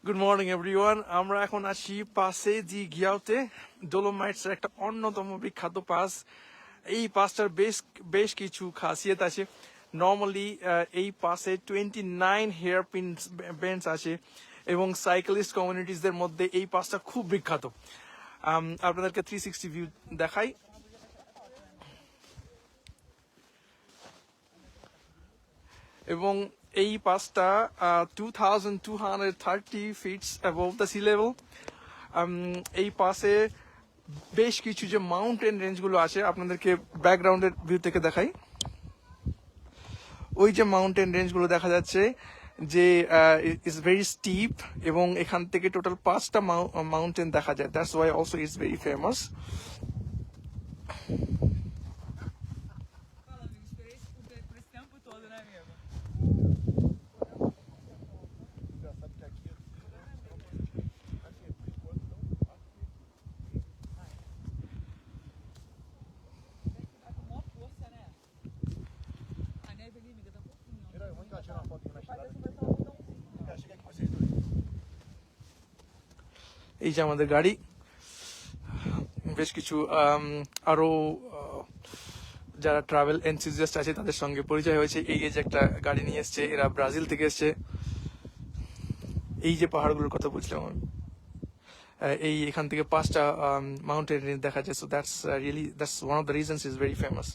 Good morning everyone. আমরা এখন আছি পাসে জি গিয়াওতে, ডোলোমাইটস এর একটা অন্যতম বিখ্যাত পাস। এই পাসটার বেশ কিছু খাসিয়ত আছে। নর্মালি এই পাসে 29 হেয়ার পিন বেন্ডস আছে এবং সাইক্লিস্ট কমিউনিটিসদের মধ্যে এই পাসটা খুব বিখ্যাত। আপনাদেরকে 360 ভিউ দেখাই। এবং এই পাসটা 2230 feets above the sea level. এই পাশে বেশ কিছু যে মাউন্টেন রেঞ্জগুলো আছে আপনাদেরকে ব্যাকগ্রাউন্ডের ভিউ থেকে দেখাই। ওই যে মাউন্টেন রেঞ্জগুলো দেখা যাচ্ছে যে ইটস ভেরি স্টিপ এবং এখান থেকে টোটাল 5টা মাউন্টেন দেখা যায়। That's why also it's very famous. Fala, amigo, esperei por esse tempo todo, né, amigo? Vai com maior força, né? A neve ali, amiga, tá um pouquinho. Ó. Vamos cá tirar uma foto na estrada. Vai botar um botãozinho. Chega aqui vocês dois. এই যে আমাদের গাড়ি, বেশ কিছু আরো যারা travel enthusiast আছে তাদের সঙ্গে পরিচয় হয়েছে। এই যে একটা গাড়ি নিয়ে এসছে, এরা ব্রাজিল থেকে এসছে। এই যে পাহাড়গুলোর কথা বলছিলাম আমি, এই এখান থেকে 5টা মাউন্টেন রেঞ্জ দেখা যায়। So that's one of the reasons is very famous.